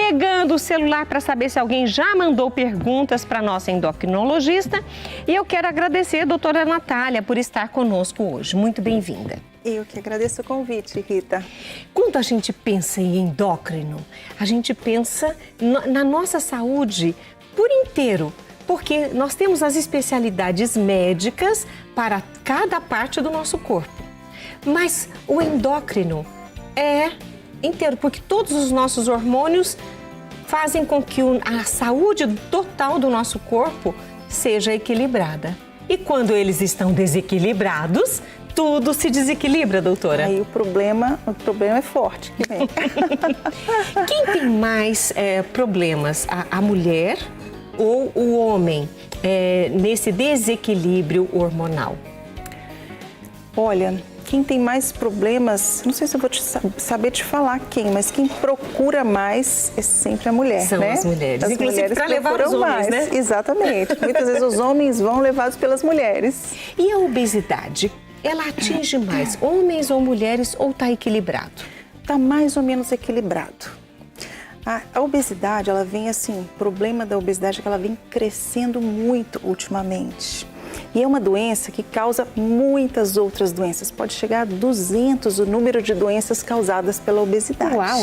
pegando o celular para saber se alguém já mandou perguntas para nossa endocrinologista. E eu quero agradecer a doutora Natália por estar conosco hoje. Muito bem-vinda. Eu que agradeço o convite, Rita. Quando a gente pensa em endócrino, a gente pensa na nossa saúde por inteiro, porque nós temos as especialidades médicas para cada parte do nosso corpo. Mas o endócrino é inteiro, porque todos os nossos hormônios fazem com que a saúde total do nosso corpo seja equilibrada. E quando eles estão desequilibrados, tudo se desequilibra, doutora. Aí o problema é forte que vem. Quem tem mais problemas, a mulher ou o homem, nesse desequilíbrio hormonal? Olha, quem tem mais problemas, não sei se eu vou saber te falar quem, mas quem procura mais é sempre a mulher, São né? as mulheres. As Inclusive mulheres para levar os homens, mais, né? Exatamente. Muitas vezes os homens vão levados pelas mulheres. E a obesidade? Ela atinge mais homens ou mulheres ou está equilibrado? Está mais ou menos equilibrado. A obesidade, ela vem assim, o problema da obesidade é que ela vem crescendo muito ultimamente. E é uma doença que causa muitas outras doenças. Pode chegar a 200 o número de doenças causadas pela obesidade. Uau!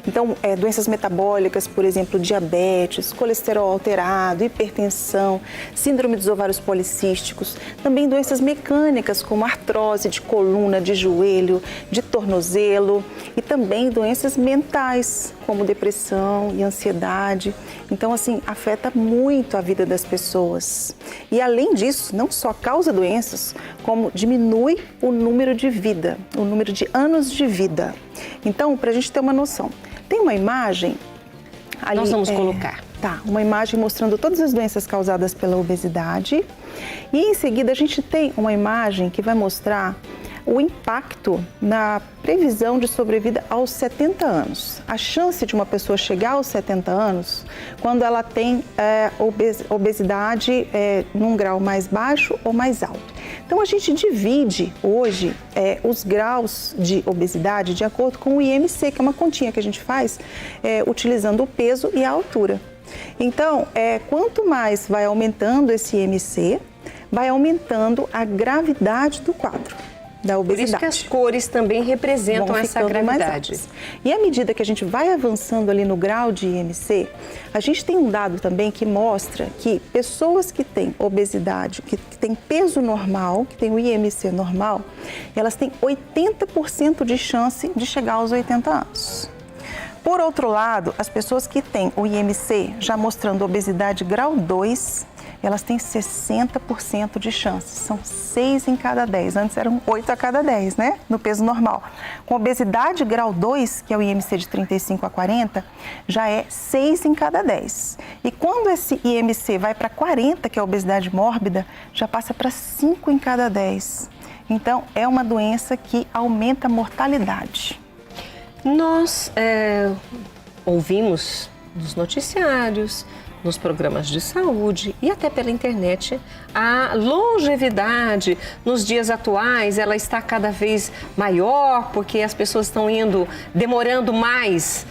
Então, doenças metabólicas, por exemplo, diabetes, colesterol alterado, hipertensão, síndrome dos ovários policísticos, também doenças mecânicas como artrose de coluna, de joelho, de tornozelo e também doenças mentais como depressão e ansiedade. Então, assim, afeta muito a vida das pessoas. E além disso, não só causa doenças, como diminui o número de vida, o número de anos de vida. Então, para a gente ter uma noção, tem uma imagem ali. Nós vamos colocar. Tá, uma imagem mostrando todas as doenças causadas pela obesidade. E em seguida a gente tem uma imagem que vai mostrar o impacto na previsão de sobrevida aos 70 anos. A chance de uma pessoa chegar aos 70 anos quando ela tem obesidade num grau mais baixo ou mais alto. Então a gente divide hoje os graus de obesidade de acordo com o IMC, que é uma continha que a gente faz utilizando o peso e a altura. Então, quanto mais vai aumentando esse IMC, vai aumentando a gravidade do quadro da obesidade. Por isso que as cores também representam essa gravidade. E à medida que a gente vai avançando ali no grau de IMC, a gente tem um dado também que mostra que pessoas que têm obesidade, que têm peso normal, que têm o IMC normal, elas têm 80% de chance de chegar aos 80 anos. Por outro lado, as pessoas que têm o IMC já mostrando obesidade grau 2, elas têm 60% de chance, são 6 em cada 10, antes eram 8 a cada 10, né, no peso normal. Com obesidade grau 2, que é o IMC de 35 a 40, já é 6 em cada 10. E quando esse IMC vai para 40, que é a obesidade mórbida, já passa para 5 em cada 10. Então, é uma doença que aumenta a mortalidade. Nós ouvimos nos noticiários, nos programas de saúde e até pela internet, a longevidade nos dias atuais, ela está cada vez maior porque as pessoas estão demorando mais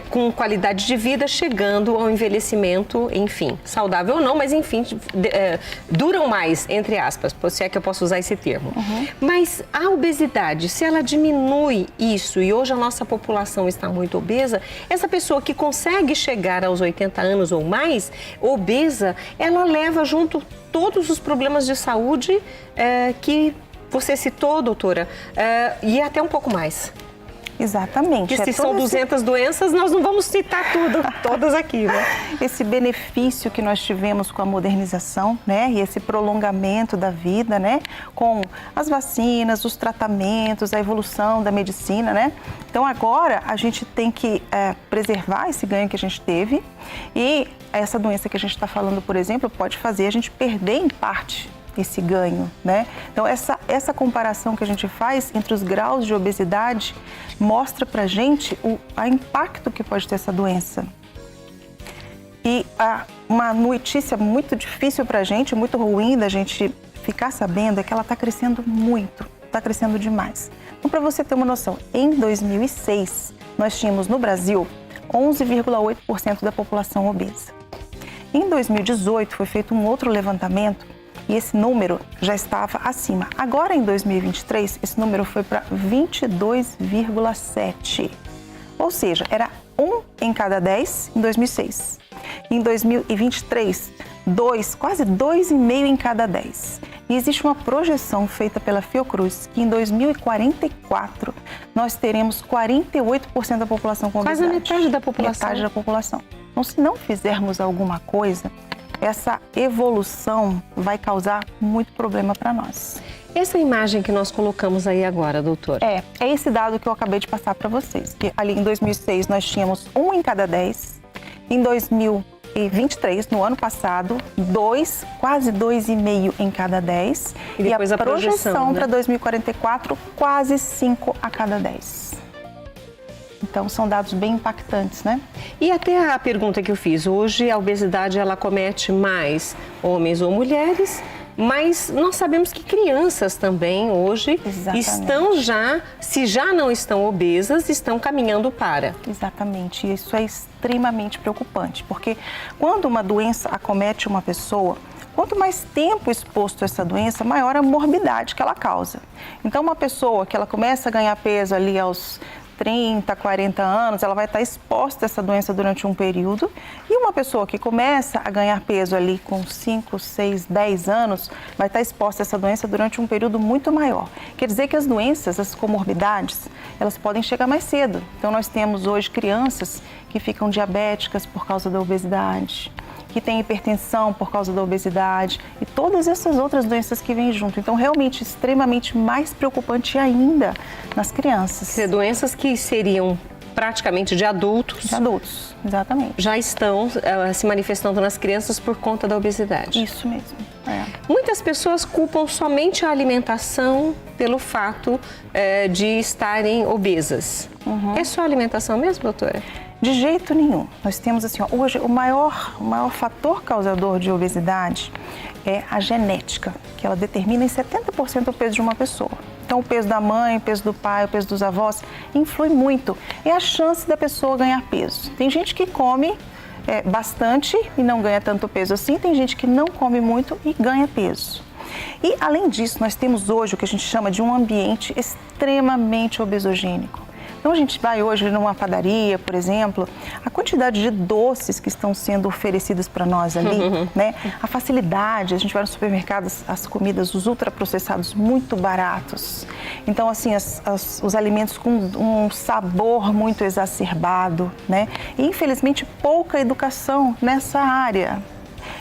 com qualidade de vida, chegando ao envelhecimento, enfim, saudável ou não, mas enfim, duram mais, entre aspas, se é que eu posso usar esse termo. Uhum. Mas a obesidade, se ela diminui isso, e hoje a nossa população está muito obesa, essa pessoa que consegue chegar aos 80 anos ou mais, obesa, ela leva junto todos os problemas de saúde que você citou, doutora, e até um pouco mais. Exatamente. Porque se são 200 doenças, nós não vamos citar todas aqui, né? Esse benefício que nós tivemos com a modernização, né? E esse prolongamento da vida, né? Com as vacinas, os tratamentos, a evolução da medicina, né? Então agora a gente tem que preservar esse ganho que a gente teve e essa doença que a gente está falando, por exemplo, pode fazer a gente perder em parte esse ganho, né? Então essa comparação que a gente faz entre os graus de obesidade mostra pra gente o impacto que pode ter essa doença. E uma notícia muito difícil pra gente, muito ruim da gente ficar sabendo, é que ela está crescendo muito, está crescendo demais. Então, para você ter uma noção, em 2006, nós tínhamos no Brasil 11,8% da população obesa. Em 2018 foi feito um outro levantamento e esse número já estava acima. Agora em 2023 esse número foi para 22,7%. Ou seja, era 1 em cada 10 em 2006. Em 2023, quase 2,5 em cada 10. E existe uma projeção feita pela Fiocruz que em 2044 nós teremos 48% da população com obesidade. Quase a metade da população. Metade da população. Então, se não fizermos alguma coisa, essa evolução vai causar muito problema para nós. Essa imagem que nós colocamos aí agora, doutora. É esse dado que eu acabei de passar para vocês. Que ali em 2006 nós tínhamos 1 em cada 10. Em 2023, no ano passado, quase 2,5 em cada 10. E depois a projeção, para 2044, quase 5 a cada 10. Então, são dados bem impactantes, né? E até a pergunta que eu fiz, hoje a obesidade ela comete mais homens ou mulheres, mas nós sabemos que crianças também hoje estão se já não estão obesas, estão caminhando para. Exatamente, e isso é extremamente preocupante, porque quando uma doença acomete uma pessoa, quanto mais tempo exposto a essa doença, maior a morbidade que ela causa. Então, uma pessoa que ela começa a ganhar peso ali aos 30, 40 anos, ela vai estar exposta a essa doença durante um período. E uma pessoa que começa a ganhar peso ali com 5, 6, 10 anos, vai estar exposta a essa doença durante um período muito maior. Quer dizer que as doenças, as comorbidades, elas podem chegar mais cedo. Então, nós temos hoje crianças que ficam diabéticas por causa da obesidade, que tem hipertensão por causa da obesidade e todas essas outras doenças que vêm junto. Então, realmente, extremamente mais preocupante ainda nas crianças. Doenças que seriam praticamente de adultos. De adultos, exatamente. Já estão se manifestando nas crianças por conta da obesidade. Isso mesmo. Muitas pessoas culpam somente a alimentação pelo fato de estarem obesas. É só a alimentação mesmo, doutora? De jeito nenhum. Nós temos assim, hoje o maior fator causador de obesidade é a genética, que ela determina em 70% o peso de uma pessoa. Então, o peso da mãe, o peso do pai, o peso dos avós influi muito. É a chance da pessoa ganhar peso. Tem gente que come bastante e não ganha tanto peso assim, tem gente que não come muito e ganha peso. E, além disso, nós temos hoje o que a gente chama de um ambiente extremamente obesogênico. Então, a gente vai hoje numa padaria, por exemplo, a quantidade de doces que estão sendo oferecidas para nós ali, né? A facilidade, a gente vai no supermercado, as comidas, os ultraprocessados muito baratos. Então, assim, os alimentos com um sabor muito exacerbado, né? E, infelizmente, pouca educação nessa área.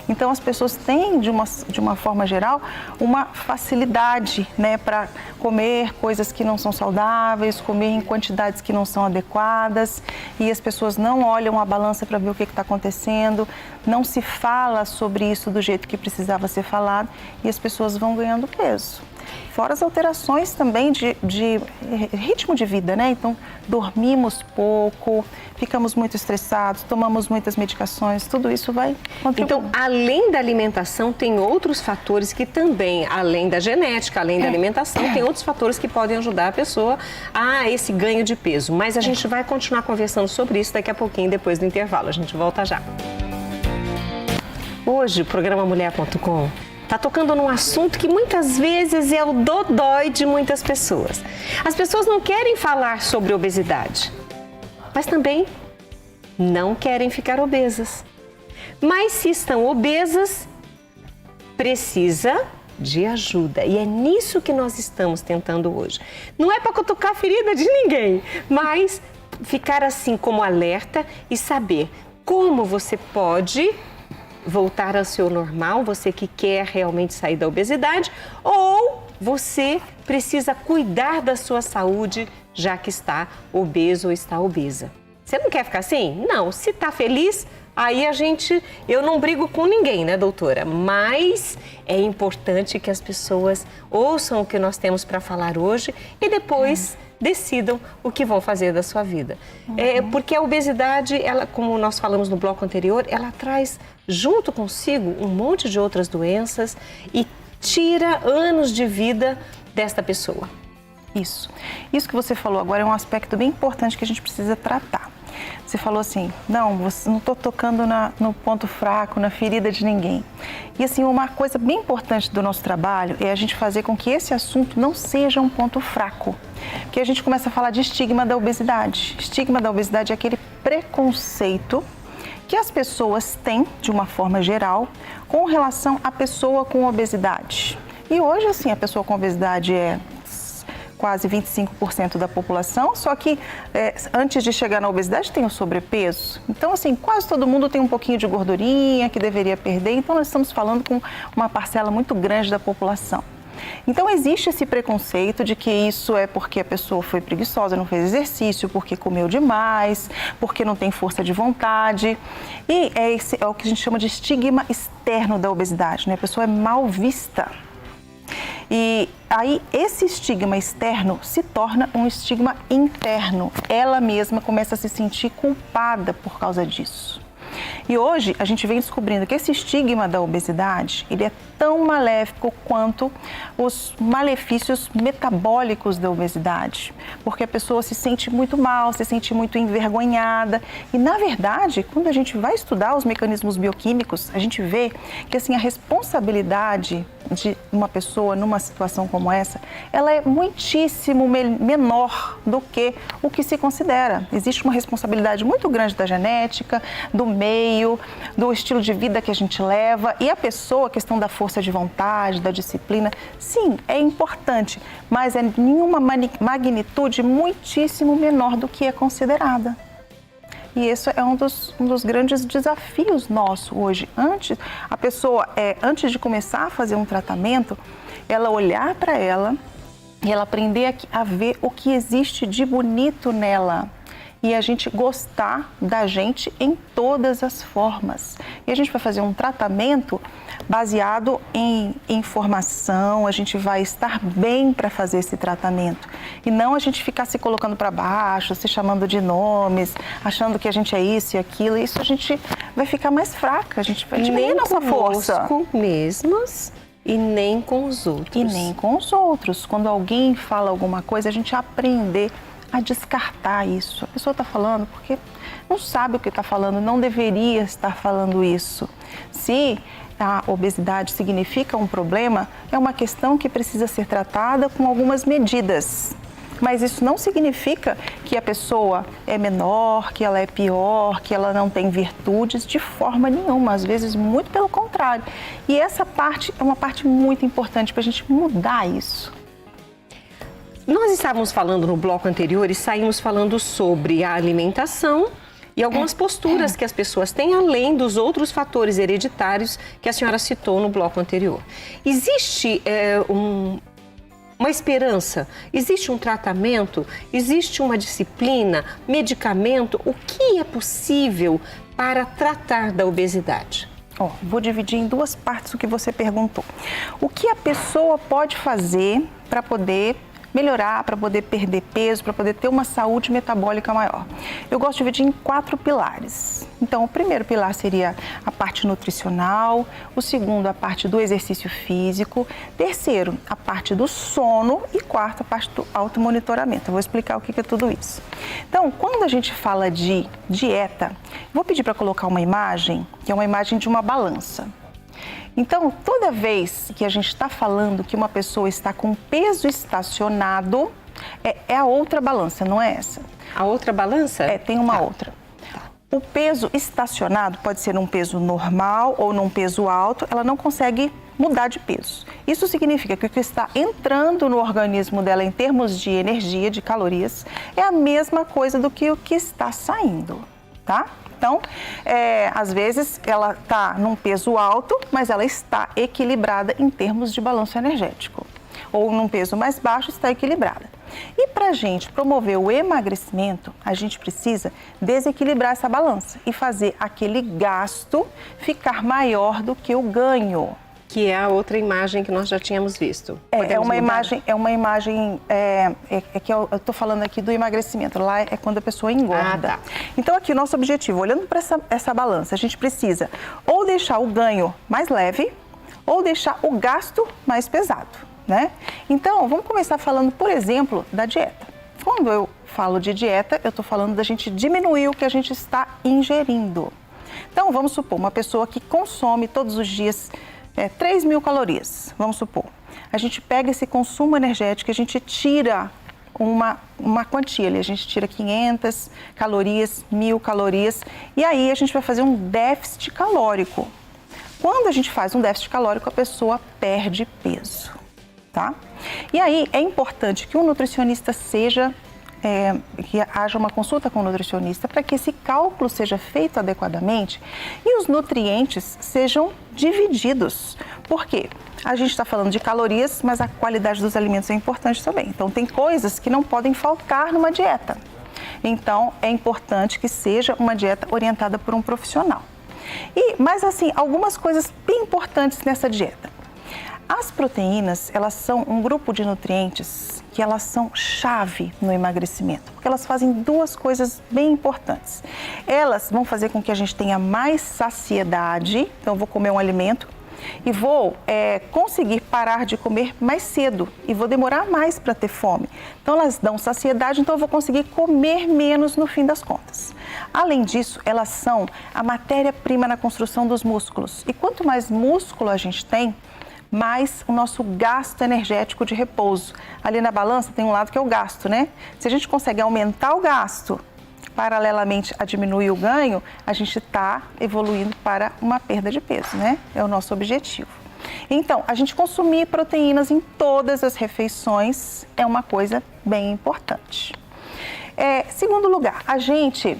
Então, as pessoas têm, de uma forma geral, uma facilidade, né, para comer coisas que não são saudáveis, comer em quantidades que não são adequadas, e as pessoas não olham a balança para ver o que está acontecendo, não se fala sobre isso do jeito que precisava ser falado, e as pessoas vão ganhando peso. Fora as alterações também de ritmo de vida, né? Então, dormimos pouco, ficamos muito estressados, tomamos muitas medicações, tudo isso vai contribuir. Então, além da alimentação, tem outros fatores que também, além da genética, além da alimentação, tem outros fatores que podem ajudar a pessoa a esse ganho de peso. Mas a gente vai continuar conversando sobre isso daqui a pouquinho, depois do intervalo. A gente volta já. Hoje, o programa Mulher.com está tocando num assunto que muitas vezes é o dodói de muitas pessoas. As pessoas não querem falar sobre obesidade, mas também não querem ficar obesas. Mas se estão obesas, precisa de ajuda. E é nisso que nós estamos tentando hoje. Não é para cutucar a ferida de ninguém, mas ficar assim como alerta e saber como você pode voltar ao seu normal, você que quer realmente sair da obesidade, ou você precisa cuidar da sua saúde, já que está obeso ou está obesa. Você não quer ficar assim? Não. Se está feliz, aí eu não brigo com ninguém, né, doutora? Mas é importante que as pessoas ouçam o que nós temos para falar hoje e depois decidam o que vão fazer da sua vida. Porque a obesidade, ela, como nós falamos no bloco anterior, ela traz junto consigo um monte de outras doenças e tira anos de vida desta pessoa. Isso que você falou agora é um aspecto bem importante que a gente precisa tratar. Você falou assim, não estou tocando no ponto fraco, na ferida de ninguém. E assim, uma coisa bem importante do nosso trabalho é a gente fazer com que esse assunto não seja um ponto fraco. Porque a gente começa a falar de estigma da obesidade. Estigma da obesidade é aquele preconceito que as pessoas têm, de uma forma geral, com relação à pessoa com obesidade. E hoje, assim, a pessoa com obesidade é quase 25% da população, só que antes de chegar na obesidade tem o sobrepeso. Então, assim, quase todo mundo tem um pouquinho de gordurinha que deveria perder, então nós estamos falando com uma parcela muito grande da população. Então, existe esse preconceito de que isso é porque a pessoa foi preguiçosa, não fez exercício, porque comeu demais, porque não tem força de vontade. E é o que a gente chama de estigma externo da obesidade, né? A pessoa é mal vista. E aí, esse estigma externo se torna um estigma interno. Ela mesma começa a se sentir culpada por causa disso. E hoje a gente vem descobrindo que esse estigma da obesidade, ele é tão maléfico quanto os malefícios metabólicos da obesidade, porque a pessoa se sente muito mal, se sente muito envergonhada. E na verdade, quando a gente vai estudar os mecanismos bioquímicos, a gente vê que assim, a responsabilidade de uma pessoa numa situação como essa, ela é muitíssimo menor do que o que se considera. Existe uma responsabilidade muito grande da genética, do meio, do estilo de vida que a gente leva, e a pessoa, a questão da força de vontade, da disciplina, sim, é importante, mas é em uma magnitude muitíssimo menor do que é considerada. E esse é um dos grandes desafios nossos hoje. A pessoa, antes de começar a fazer um tratamento, ela olhar para ela e ela aprender a ver o que existe de bonito nela. E a gente gostar da gente em todas as formas. E a gente vai fazer um tratamento baseado em informação, a gente vai estar bem para fazer esse tratamento. E não a gente ficar se colocando para baixo, se chamando de nomes, achando que a gente é isso e aquilo. Isso a gente vai ficar mais fraca, a gente vai diminuir nossa força. Nem conosco mesmos e nem com os outros. E nem com os outros. Quando alguém fala alguma coisa, a gente aprender a descartar isso. A pessoa está falando porque não sabe o que está falando, não deveria estar falando isso. Se a obesidade significa um problema, é uma questão que precisa ser tratada com algumas medidas. Mas isso não significa que a pessoa é menor, que ela é pior, que ela não tem virtudes, de forma nenhuma. Às vezes, muito pelo contrário. E essa parte é uma parte muito importante para a gente mudar isso. Nós estávamos falando no bloco anterior e saímos falando sobre a alimentação e algumas posturas que as pessoas têm, além dos outros fatores hereditários que a senhora citou no bloco anterior. Existe uma esperança? Existe um tratamento? Existe uma disciplina? Medicamento? O que é possível para tratar da obesidade? Vou dividir em duas partes o que você perguntou. O que a pessoa pode fazer para poder melhorar, para poder perder peso, para poder ter uma saúde metabólica maior? Eu gosto de dividir em 4 pilares. Então, o primeiro pilar seria a parte nutricional, o segundo, a parte do exercício físico, terceiro, a parte do sono e quarto, a parte do automonitoramento. Eu vou explicar o que é tudo isso. Então, quando a gente fala de dieta, vou pedir para colocar uma imagem, que é uma imagem de uma balança. Então, toda vez que a gente está falando que uma pessoa está com peso estacionado, é a outra balança, não é essa. A outra balança? Tem uma outra. O peso estacionado pode ser um peso normal ou num peso alto, ela não consegue mudar de peso. Isso significa que o que está entrando no organismo dela em termos de energia, de calorias, é a mesma coisa do que o que está saindo, tá? Então, às vezes ela está num peso alto, mas ela está equilibrada em termos de balanço energético. Ou num peso mais baixo, está equilibrada. E para a gente promover o emagrecimento, a gente precisa desequilibrar essa balança e fazer aquele gasto ficar maior do que o ganho. Que é a outra imagem que nós já tínhamos visto. É uma imagem que eu estou falando aqui do emagrecimento. Lá é quando a pessoa engorda. Tá. Então aqui o nosso objetivo, olhando para essa balança, a gente precisa ou deixar o ganho mais leve ou deixar o gasto mais pesado, né? Então vamos começar falando, por exemplo, da dieta. Quando eu falo de dieta, eu estou falando da gente diminuir o que a gente está ingerindo. Então, vamos supor, uma pessoa que consome todos os dias 3.000 calorias, vamos supor. A gente pega esse consumo energético e a gente tira uma quantia ali, a gente tira 500 calorias, 1.000 calorias, e aí a gente vai fazer um déficit calórico. Quando a gente faz um déficit calórico, a pessoa perde peso, tá? E aí é importante que um nutricionista que haja uma consulta com o nutricionista para que esse cálculo seja feito adequadamente e os nutrientes sejam divididos. Por quê? A gente está falando de calorias, mas a qualidade dos alimentos é importante também. Então, tem coisas que não podem faltar numa dieta. Então, é importante que seja uma dieta orientada por um profissional. Mas, assim, algumas coisas bem importantes nessa dieta. As proteínas, elas são um grupo de nutrientes que elas são chave no emagrecimento, porque elas fazem duas coisas bem importantes. Elas vão fazer com que a gente tenha mais saciedade, então eu vou comer um alimento e vou conseguir parar de comer mais cedo e vou demorar mais para ter fome. Então elas dão saciedade, então eu vou conseguir comer menos no fim das contas. Além disso, elas são a matéria-prima na construção dos músculos. E quanto mais músculo a gente tem, mais o nosso gasto energético de repouso. Ali na balança tem um lado que é o gasto, né? Se a gente consegue aumentar o gasto paralelamente a diminuir o ganho, a gente está evoluindo para uma perda de peso, né? É o nosso objetivo. Então, a gente consumir proteínas em todas as refeições é uma coisa bem importante. Segundo lugar, a gente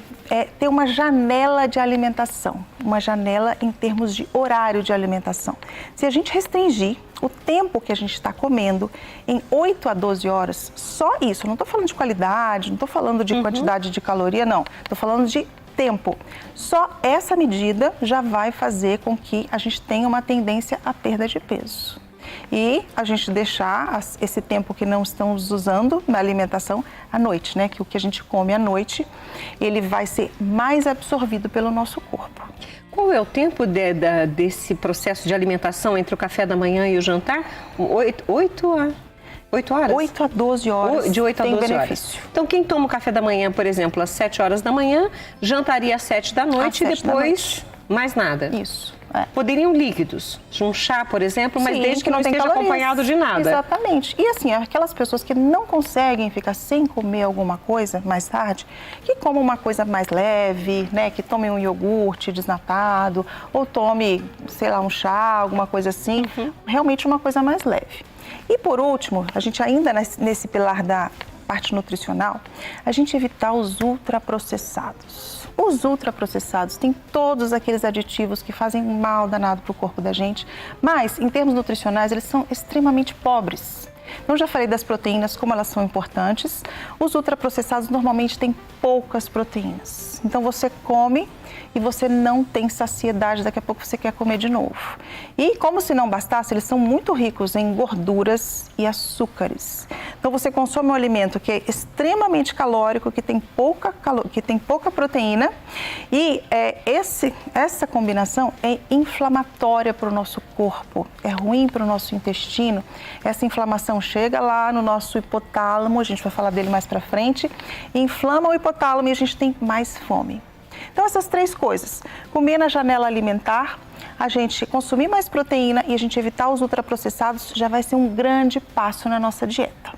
tem uma janela de alimentação, uma janela em termos de horário de alimentação. Se a gente restringir o tempo que a gente está comendo em 8 a 12 horas, só isso, não estou falando de qualidade, não estou falando de quantidade de caloria, não, estou falando de tempo. Só essa medida já vai fazer com que a gente tenha uma tendência à perda de peso. E a gente deixar esse tempo que não estamos usando na alimentação à noite, né? Que o que a gente come à noite, ele vai ser mais absorvido pelo nosso corpo. Qual é o tempo desse processo de alimentação entre o café da manhã e o jantar? 8 horas? 8 a 12 horas. De 8 a 12 benefício. Horas. Então, quem toma o café da manhã, por exemplo, às 7 horas da manhã, jantaria às 7 da noite e depois mais nada. Isso. Poderiam líquidos, um chá, por exemplo, mas Sim, desde que não esteja calorias. acompanhado de nada. Exatamente. E assim, aquelas pessoas que não conseguem ficar sem comer alguma coisa mais tarde, que comam uma coisa mais leve, né? Que tomem um iogurte desnatado, ou tome, sei lá, um chá, alguma coisa assim. Realmente uma coisa mais leve. E por último, a gente ainda nesse pilar da parte nutricional, a gente evitar os ultraprocessados. Os ultraprocessados têm todos aqueles aditivos que fazem um mal danado para o corpo da gente, mas em termos nutricionais eles são extremamente pobres. Então já falei das proteínas, como elas são importantes. Os ultraprocessados normalmente têm poucas proteínas. Então você come e você não tem saciedade, daqui a pouco você quer comer de novo. E como se não bastasse, eles são muito ricos em gorduras e açúcares. Então você consome um alimento que é extremamente calórico, que tem pouca proteína e essa combinação é inflamatória para o nosso corpo, é ruim para o nosso intestino. Essa inflamação chega lá no nosso hipotálamo, a gente vai falar dele mais para frente, inflama o hipotálamo e a gente tem mais fome. Então essas três coisas, comer na janela alimentar, a gente consumir mais proteína e a gente evitar os ultraprocessados já vai ser um grande passo na nossa dieta.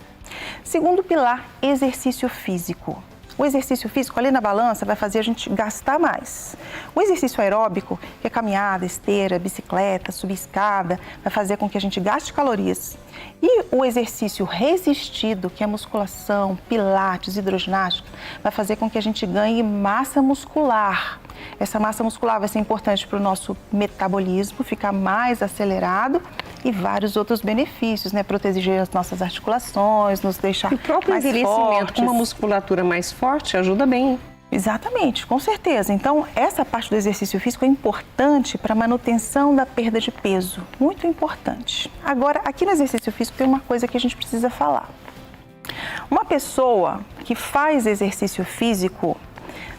Segundo pilar, exercício físico. O exercício físico ali na balança vai fazer a gente gastar mais. O exercício aeróbico, que é caminhada, esteira, bicicleta, subir escada, vai fazer com que a gente gaste calorias. E o exercício resistido, que é musculação, pilates, hidroginástica, vai fazer com que a gente ganhe massa muscular. Essa massa muscular vai ser importante para o nosso metabolismo ficar mais acelerado e vários outros benefícios, né? Proteger as nossas articulações, nos deixar mais fortes. O próprio envelhecimento com uma musculatura mais forte ajuda bem. Exatamente, com certeza. Então, essa parte do exercício físico é importante para a manutenção da perda de peso, muito importante. Agora, aqui no exercício físico tem uma coisa que a gente precisa falar. Uma pessoa que faz exercício físico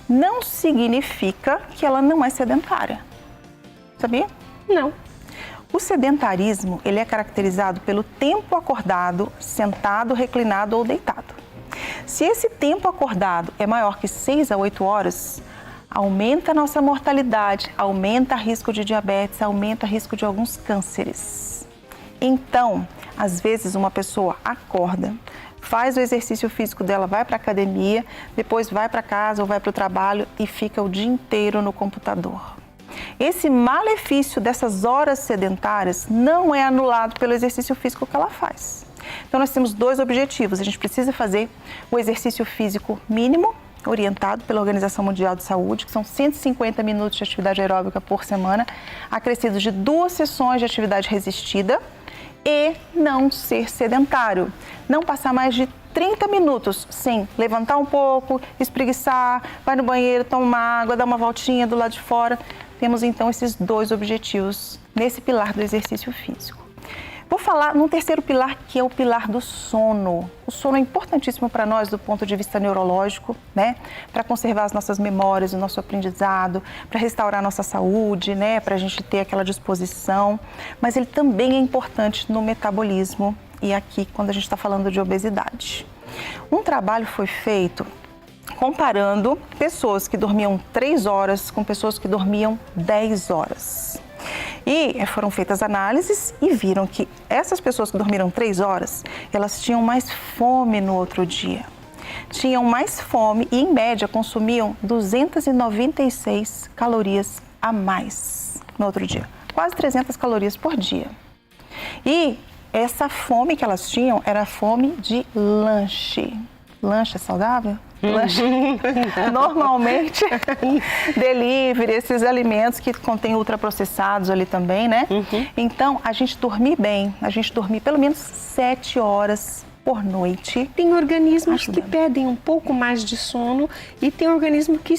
não significa que ela não é sedentária. Sabia? Não. O sedentarismo, ele é caracterizado pelo tempo acordado, sentado, reclinado ou deitado. Se esse tempo acordado é maior que 6 a 8 horas, aumenta a nossa mortalidade, aumenta o risco de diabetes, aumenta o risco de alguns cânceres. Então, às vezes uma pessoa acorda, faz o exercício físico dela, vai para a academia, depois vai para casa ou vai para o trabalho e fica o dia inteiro no computador. Esse malefício dessas horas sedentárias não é anulado pelo exercício físico que ela faz. Então, nós temos 2 objetivos. A gente precisa fazer o exercício físico mínimo, orientado pela Organização Mundial de Saúde, que são 150 minutos de atividade aeróbica por semana, acrescidos de 2 sessões de atividade resistida, e não ser sedentário. Não passar mais de 30 minutos sem levantar um pouco, espreguiçar, vai no banheiro, toma água, dá uma voltinha do lado de fora. Temos então esses 2 objetivos nesse pilar do exercício físico. Vou falar num terceiro pilar, que é o pilar do sono. O sono é importantíssimo para nós do ponto de vista neurológico, né? Para conservar as nossas memórias, o nosso aprendizado, para restaurar a nossa saúde, né? Para a gente ter aquela disposição. Mas ele também é importante no metabolismo e aqui quando a gente está falando de obesidade. Um trabalho foi feito comparando pessoas que dormiam 3 horas com pessoas que dormiam 10 horas. E foram feitas análises e viram que essas pessoas que dormiram 3 horas, elas tinham mais fome no outro dia. Tinham mais fome e, em média, consumiam 296 calorias a mais no outro dia. Quase 300 calorias por dia. E essa fome que elas tinham era fome de lanche. Lanche é saudável? Lanche. Normalmente, delivery, esses alimentos que contêm ultraprocessados ali também, né? Então, a gente dormir bem, a gente dormir pelo menos 7 horas por noite. Tem organismos que pedem um pouco mais de sono e tem organismos que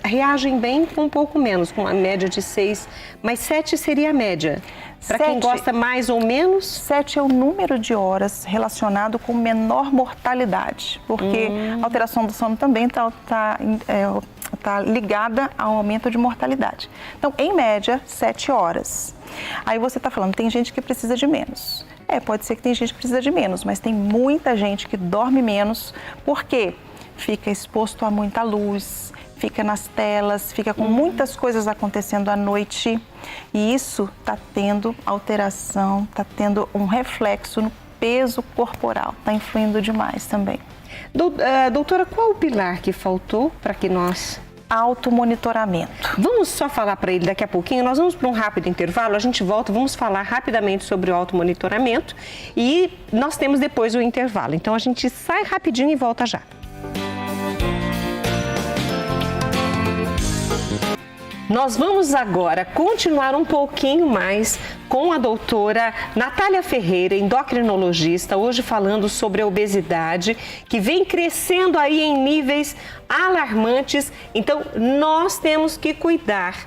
reagem bem com um pouco menos, com uma média de 6, mas 7 seria a média. Para quem gosta mais ou menos? 7 é o número de horas relacionado com menor mortalidade, porque a alteração do sono também está ligada ao aumento de mortalidade. Então, em média, 7 horas. Aí você está falando, tem gente que precisa de menos. Pode ser que tem gente que precisa de menos, mas tem muita gente que dorme menos porque fica exposto a muita luz, fica nas telas, fica com muitas coisas acontecendo à noite e isso está tendo alteração, está tendo um reflexo no peso corporal, está influindo demais também. Doutora, qual o pilar que faltou para que nós... Automonitoramento. Vamos só falar para ele daqui a pouquinho, nós vamos para um rápido intervalo, a gente volta, vamos falar rapidamente sobre o automonitoramento e nós temos depois o intervalo, então a gente sai rapidinho e volta já. Nós vamos agora continuar um pouquinho mais com a doutora Natália Ferreira, endocrinologista, hoje falando sobre a obesidade, que vem crescendo aí em níveis alarmantes. Então, nós temos que cuidar,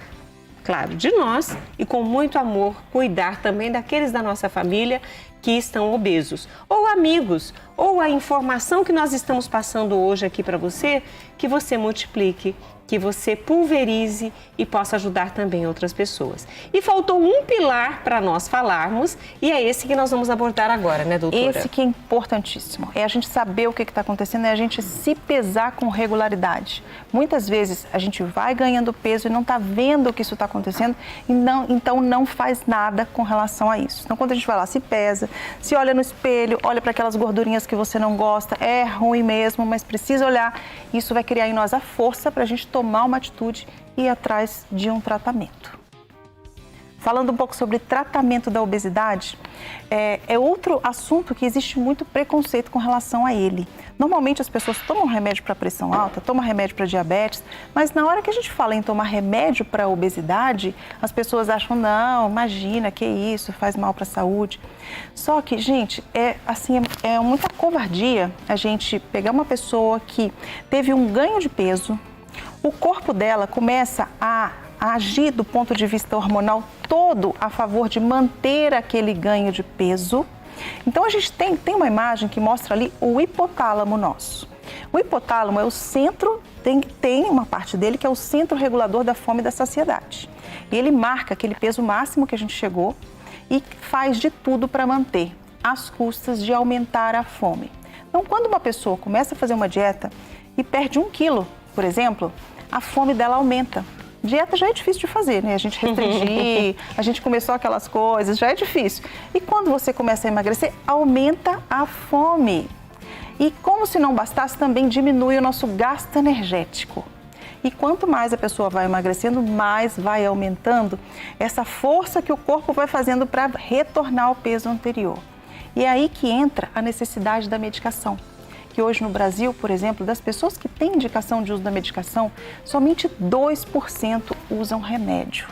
claro, de nós e com muito amor, cuidar também daqueles da nossa família que estão obesos, ou amigos, ou a informação que nós estamos passando hoje aqui para você, que você multiplique, que você pulverize e possa ajudar também outras pessoas. E faltou um pilar para nós falarmos e é esse que nós vamos abordar agora, né, doutora? Esse que é importantíssimo, é a gente saber o que está acontecendo, é a gente se pesar com regularidade. Muitas vezes a gente vai ganhando peso e não está vendo o que isso está acontecendo e então não faz nada com relação a isso. Então, quando a gente vai lá, se pesa, se olha no espelho, olha para aquelas gordurinhas que você não gosta, é ruim mesmo, mas precisa olhar. Isso vai criar em nós a força para a gente tomar uma atitude e ir atrás de um tratamento. Falando um pouco sobre tratamento da obesidade, é outro assunto que existe muito preconceito com relação a ele. Normalmente as pessoas tomam remédio para pressão alta, tomam remédio para diabetes, mas na hora que a gente fala em tomar remédio para obesidade, as pessoas acham, não, imagina, que isso, faz mal para a saúde. Só que, gente, é muita covardia a gente pegar uma pessoa que teve um ganho de peso, o corpo dela começa a agir do ponto de vista hormonal todo a favor de manter aquele ganho de peso. Então, a gente tem uma imagem que mostra ali o hipotálamo nosso. O hipotálamo é o centro, tem uma parte dele que é o centro regulador da fome e da saciedade. E ele marca aquele peso máximo que a gente chegou e faz de tudo para manter, às custas de aumentar a fome. Então, quando uma pessoa começa a fazer uma dieta e perde 1 quilo, por exemplo, a fome dela aumenta. Dieta já é difícil de fazer, né? A gente restringir, a gente começou aquelas coisas, já é difícil. E quando você começa a emagrecer, aumenta a fome. E como se não bastasse, também diminui o nosso gasto energético. E quanto mais a pessoa vai emagrecendo, mais vai aumentando essa força que o corpo vai fazendo para retornar ao peso anterior. E é aí que entra a necessidade da medicação. Que hoje no Brasil, por exemplo, das pessoas que têm indicação de uso da medicação, somente 2% usam remédio.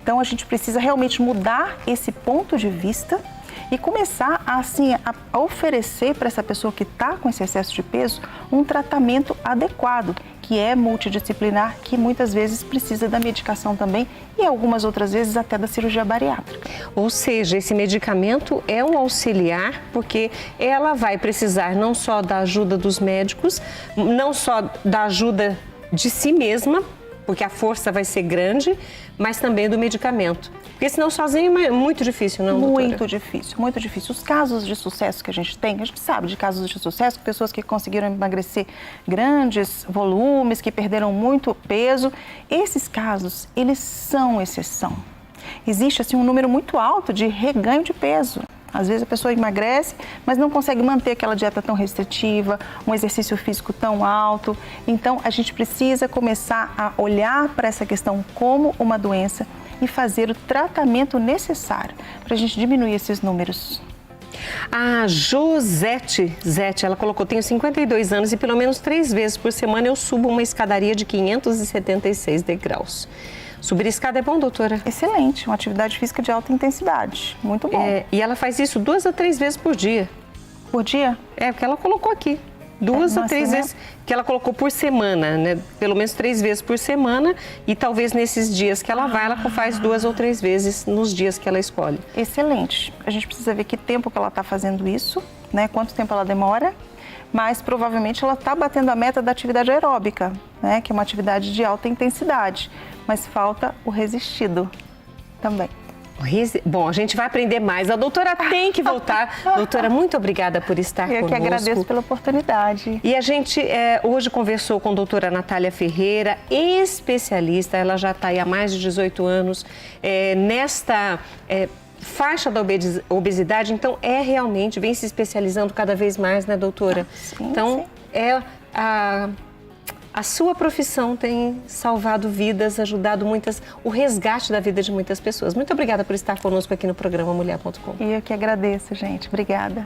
Então a gente precisa realmente mudar esse ponto de vista e começar a oferecer para essa pessoa que está com esse excesso de peso um tratamento adequado, que é multidisciplinar, que muitas vezes precisa da medicação também e algumas outras vezes até da cirurgia bariátrica. Ou seja, esse medicamento é um auxiliar, porque ela vai precisar não só da ajuda dos médicos, não só da ajuda de si mesma, porque a força vai ser grande, mas também do medicamento. Porque senão sozinho é muito difícil, não, doutora? Muito difícil, muito difícil. Os casos de sucesso que a gente tem, a gente sabe de casos de sucesso, pessoas que conseguiram emagrecer grandes volumes, que perderam muito peso. Esses casos, eles são exceção. Existe assim um número muito alto de reganho de peso. Às vezes a pessoa emagrece, mas não consegue manter aquela dieta tão restritiva, um exercício físico tão alto. Então, a gente precisa começar a olhar para essa questão como uma doença e fazer o tratamento necessário para a gente diminuir esses números. A Josete, ela colocou, tenho 52 anos e pelo menos 3 vezes por semana eu subo uma escadaria de 576 degraus. Subir escada é bom, doutora? Excelente, uma atividade física de alta intensidade, muito bom. E ela faz isso 2 a 3 vezes por dia. Por dia? É, porque ela colocou aqui. 2 a 3 vezes que ela colocou por semana, né? Pelo menos 3 vezes por semana e talvez nesses dias que ela vai, ela faz 2 ou 3 vezes nos dias que ela escolhe. Excelente. A gente precisa ver que tempo que ela está fazendo isso, né? Quanto tempo ela demora, mas provavelmente ela está batendo a meta da atividade aeróbica, né? Que é uma atividade de alta intensidade, mas falta o resistido também. Bom, a gente vai aprender mais. A doutora tem que voltar. Doutora, muito obrigada por estar conosco. Eu que agradeço pela oportunidade. E a gente hoje conversou com a doutora Natália Ferreira, especialista. Ela já está aí há mais de 18 anos nesta faixa da obesidade. Então, realmente, vem se especializando cada vez mais, né, doutora? Sim, então, sim. A sua profissão tem salvado vidas, ajudado o resgate da vida de muitas pessoas. Muito obrigada por estar conosco aqui no programa Mulher.com. E eu que agradeço, gente. Obrigada.